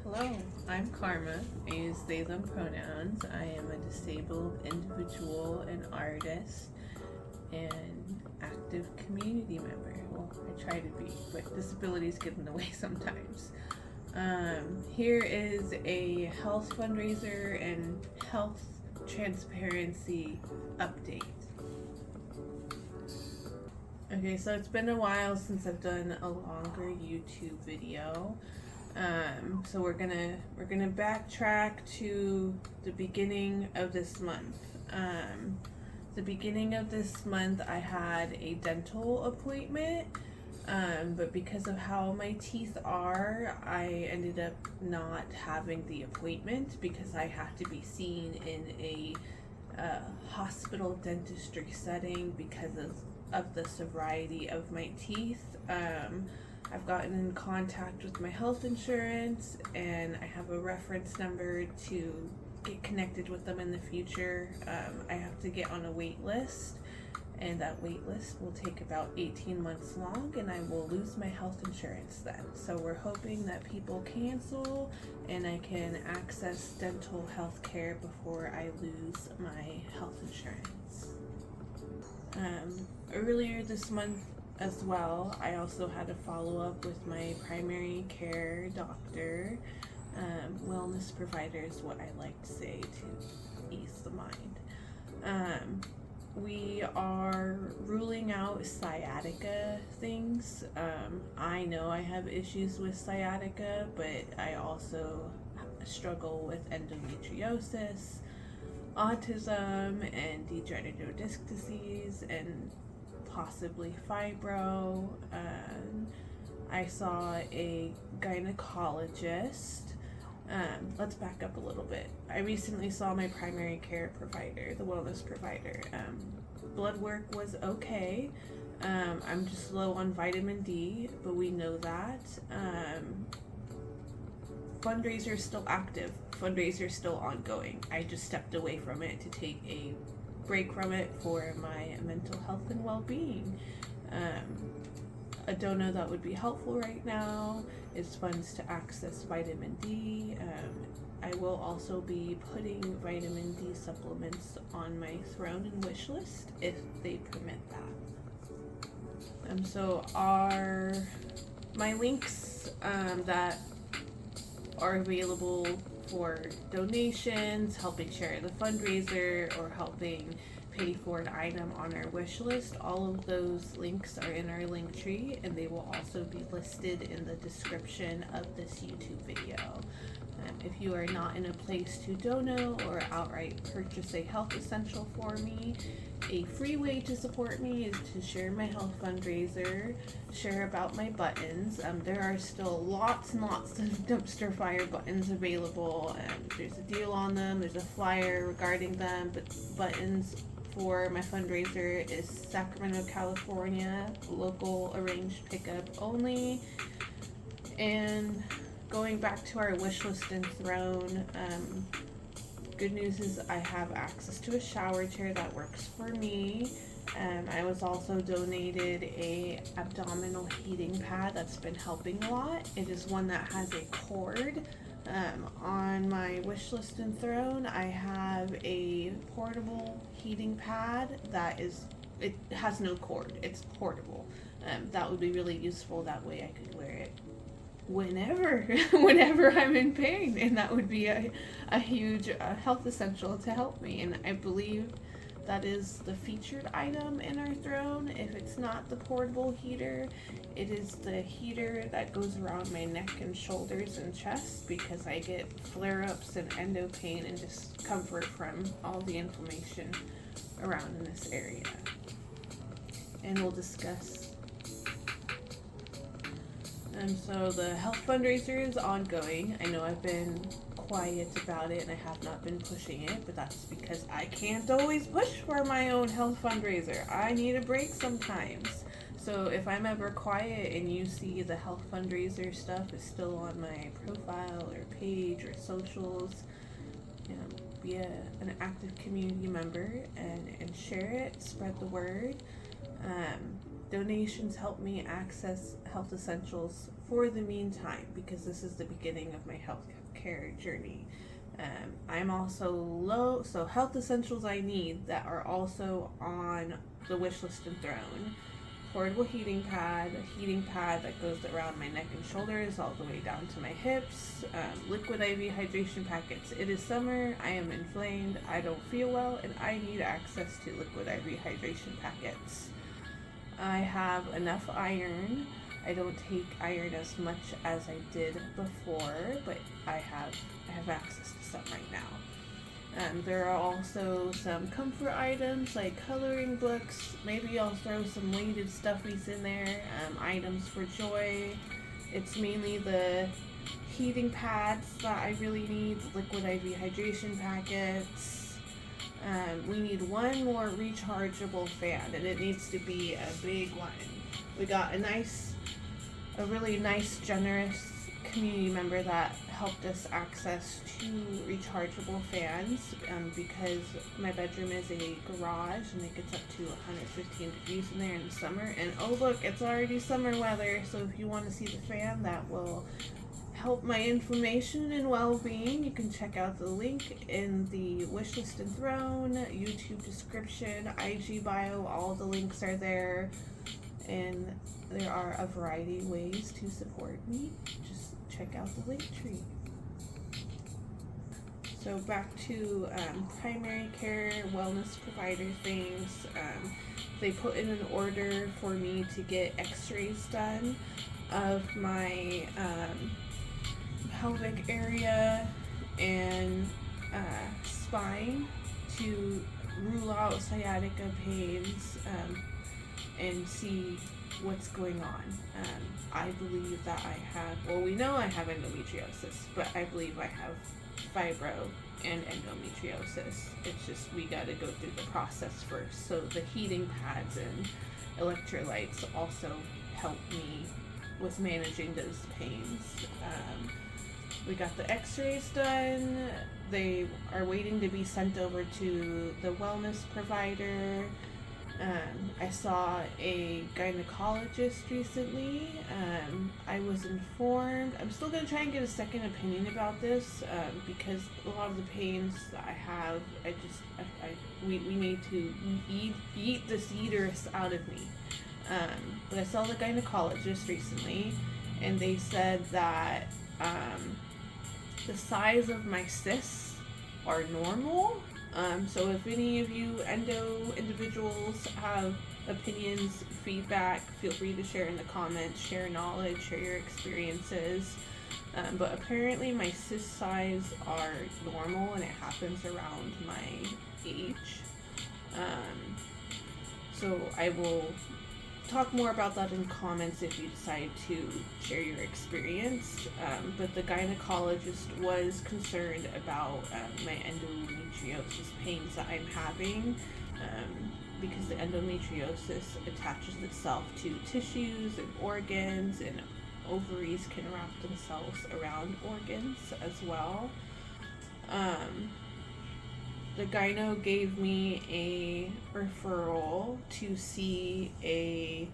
Hello, I'm Karma. I use they, them pronouns. I am a disabled individual and artist and active community member. Well, I try to be, but disabilities get in the way sometimes. Here is a health fundraiser and health transparency update. Okay, so it's been a while since I've done a longer YouTube video. So we're gonna backtrack to the beginning of this month. The beginning of this month, I had a dental appointment, but because of how my teeth are, I ended up not having the appointment because I have to be seen in a hospital dentistry setting because of the severity of my teeth. I've gotten in contact with my health insurance and I have a reference number to get connected with them in the future. I have to get on a wait list, and that wait list will take about 18 months long, and I will lose my health insurance then. So we're hoping that people cancel and I can access dental health care before I lose my health insurance. Earlier this month as well, I also had a follow-up with my primary care doctor. Wellness provider is what I like to say to ease the mind. We are ruling out sciatica things. I know I have issues with sciatica, but I also struggle with endometriosis, autism, and degenerative disc disease, and possibly fibro. I saw a gynecologist. Let's back up a little bit. I recently saw my primary care provider, the wellness provider. Blood work was okay. I'm just low on vitamin D, but we know that. Fundraiser is still active. Fundraiser is still ongoing. I just stepped away from it to take a break from it for my mental health and well-being. A donor that would be helpful right now is funds to access vitamin D. I will also be putting vitamin D supplements on my throne and wish list if they permit that. So my links that are available for donations, helping share the fundraiser, or helping pay for an item on our wish list, all of those links are in our link tree, and they will also be listed in the description of this YouTube video. If you are not in a place to donate or outright purchase a health essential for me, a free way to support me is to share my health fundraiser, share about my buttons. There are still lots and lots of dumpster fire buttons available. There's a deal on them, there's a flyer regarding them, but buttons for my fundraiser is Sacramento, California, local arranged pickup only. And going back to our wish list and throne, good news is I have access to a shower chair that works for me. I was also donated a abdominal heating pad that's been helping a lot. It is one that has a cord. On my wish list and throne, I have a portable heating pad it has no cord. It's portable. That would be really useful. That way I could wear it whenever I'm in pain, and that would be a huge health essential to help me. And I believe that is the featured item in our throne. If it's not the portable heater, it is the heater that goes around my neck and shoulders and chest, because I get flare-ups and endo pain and discomfort from all the inflammation around in this area. And we'll discuss. And so the health fundraiser is ongoing. I know I've been quiet about it and I have not been pushing it, but that's because I can't always push for my own health fundraiser. I need a break sometimes. So if I'm ever quiet and you see the health fundraiser stuff is still on my profile or page or socials, be an active community member and share it, spread the word. Donations help me access health essentials for the meantime because this is the beginning of my health care journey. I'm also low, so health essentials I need that are also on the wish list and throne. Portable heating pad, a heating pad that goes around my neck and shoulders all the way down to my hips, liquid IV hydration packets. It is summer, I am inflamed, I don't feel well, and I need access to liquid IV hydration packets. I have enough iron. I don't take iron as much as I did before, but I have access to some right now. There are also some comfort items like coloring books. Maybe I'll throw some weighted stuffies in there. Items for joy. It's mainly the heating pads that I really need. Liquid IV hydration packets. We need one more rechargeable fan, and it needs to be a big one. We got a really nice, generous community member that helped us access 2 rechargeable fans because my bedroom is a garage and it gets up to 115 degrees in there in the summer. And oh look, it's already summer weather, so if you want to see the fan that will help my inflammation and well-being, you can check out the link in the wishlist and throne, YouTube description, IG bio. All the links are there, and there are a variety of ways to support me. Just check out the link tree. So back to primary care, wellness provider things. They put in an order for me to get x-rays done of my pelvic area and spine to rule out sciatica pains and see what's going on. I believe that we know I have endometriosis, but I believe I have fibro and endometriosis. It's just we got to go through the process first. So the heating pads and electrolytes also help me with managing those pains. We got the x-rays done. They are waiting to be sent over to the wellness provider. I saw a gynecologist recently. I was informed. I'm still going to try and get a second opinion about this because a lot of the pains that I have, we need to eat this uterus out of me. But I saw the gynecologist recently, and they said that the size of my cysts are normal. So if any of you endo individuals have opinions, feedback, feel free to share in the comments, share knowledge, share your experiences. But apparently my cyst size are normal, and it happens around my age. So I will talk more about that in comments if you decide to share your experience. But the gynecologist was concerned about my endometriosis pains that I'm having because the endometriosis attaches itself to tissues and organs, and ovaries can wrap themselves around organs as well. The gyno gave me a referral to see a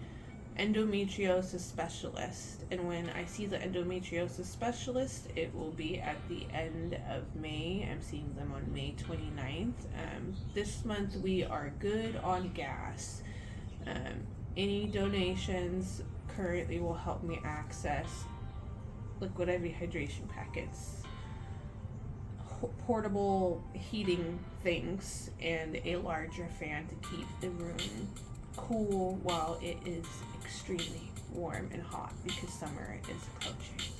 endometriosis specialist, and when I see the endometriosis specialist, it will be at the end of May. I'm seeing them on May 29th. This month we are good on gas. Any donations currently will help me access liquid IV hydration packets, portable heating things, and a larger fan to keep the room cool while it is extremely warm and hot because summer is approaching.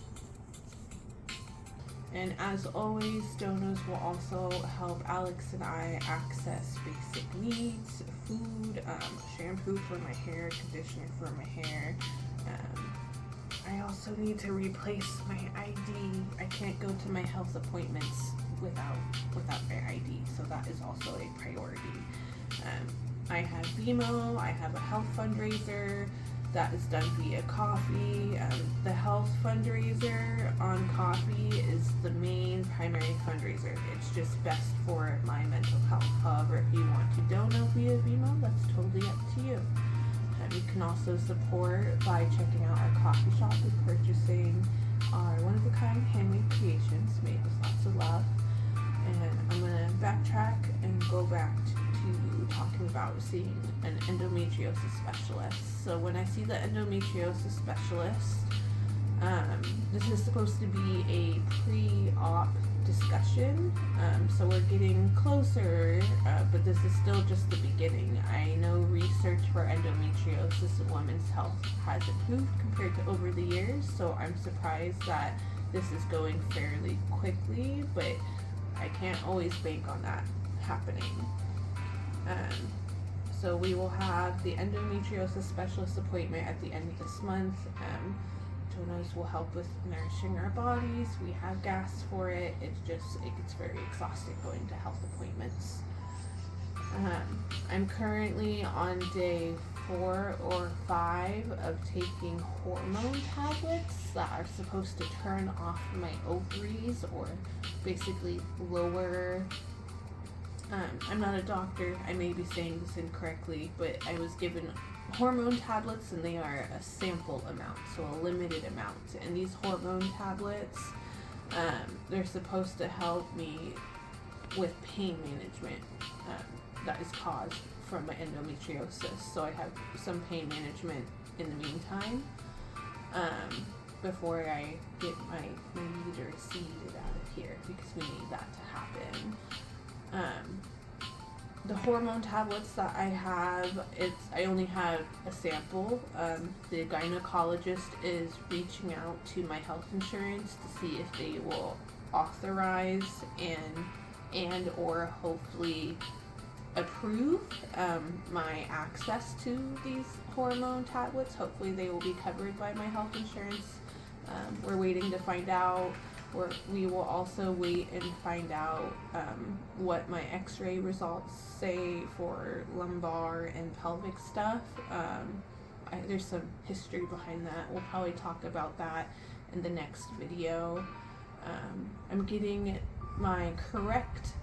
And as always, donors will also help Alex and I access basic needs, food, shampoo for my hair, conditioner for my hair. I also need to replace my ID. I can't go to my health appointments without my ID, so that is also a priority. I have BMO, I have a health fundraiser that is done via coffee. The health fundraiser on coffee is the main primary fundraiser. It's just best for my mental health. However, if you want to donate via BMO, that's totally up to you. You can also support by checking out our coffee shop and purchasing our one-of-a-kind handmade creations made with lots of love. And I'm going to backtrack and go back to talking about seeing an endometriosis specialist. So when I see the endometriosis specialist, this is supposed to be a pre-op discussion, so we're getting closer, but this is still just the beginning. I know research for endometriosis in women's health has improved compared to over the years, so I'm surprised that this is going fairly quickly, but I can't always bank on that happening. So we will have the endometriosis specialist appointment at the end of this month. Donos will help with nourishing our bodies. We have gas for it. It gets very exhausting going to health appointments. I'm currently on day 4 or 5 of taking hormone tablets that are supposed to turn off my ovaries or basically lower. I'm not a doctor. I may be saying this incorrectly, but I was given hormone tablets and they are a sample amount, so a limited amount. And these hormone tablets, they're supposed to help me with pain management that is caused from my endometriosis. So I have some pain management in the meantime, before I get my uterus seeded out of here, because we need that to happen. The hormone tablets that I have, I only have a sample. The gynecologist is reaching out to my health insurance to see if they will authorize and or hopefully approve my access to these hormone tablets. Hopefully they will be covered by my health insurance. We're waiting to find out. We will also wait and find out what my x-ray results say for lumbar and pelvic stuff. There's some history behind that. We'll probably talk about that in the next video. I'm getting my correct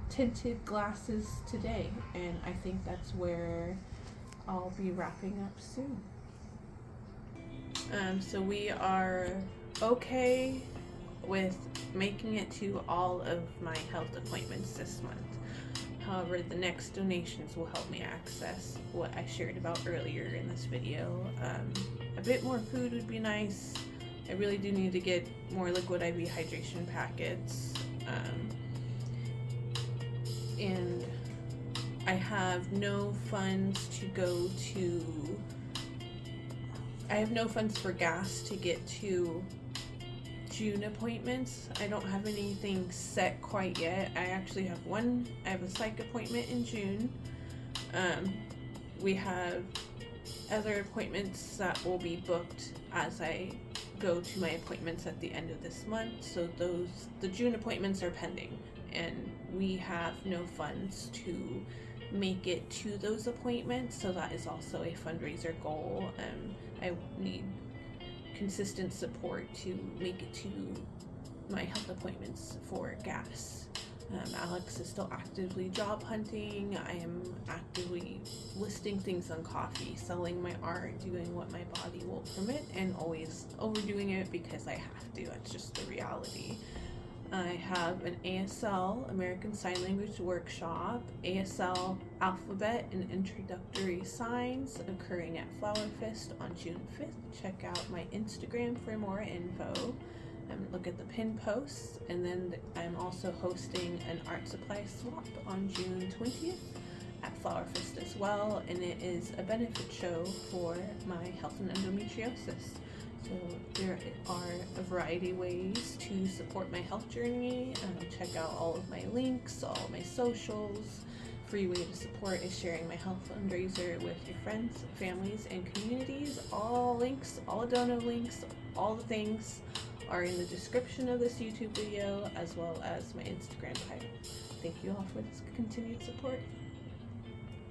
tinted glasses today, and I think that's where I'll be wrapping up soon. So we are okay with making it to all of my health appointments this month. However, the next donations will help me access what I shared about earlier in this video. A bit more food would be nice. I really do need to get more liquid IV hydration packets. And I have no funds for gas to get to June appointments. I don't have anything set quite yet. I actually have I have a psych appointment in June. We have other appointments that will be booked as I go to my appointments at the end of this month. So the June appointments are pending, and we have no funds to make it to those appointments. So that is also a fundraiser goal. I need consistent support to make it to my health appointments for gas. Alex is still actively job hunting. I am actively listing things on Coffee, selling my art, doing what my body will permit, and always overdoing it because I have to. That's just the reality. I have an ASL, American Sign Language workshop, ASL Alphabet and Introductory Signs occurring at Flower Fest on June 5th. Check out my Instagram for more info. Look at the pin posts. And then I'm also hosting an art supply swap on June 20th at Flower Fest as well. And it is a benefit show for my health and endometriosis. So there are a variety of ways to support my health journey. Check out all of my links, all of my socials. Free way to support is sharing my health fundraiser with your friends, families, and communities. All links, all dono links, all the things are in the description of this YouTube video, as well as my Instagram title. Thank you all for this continued support.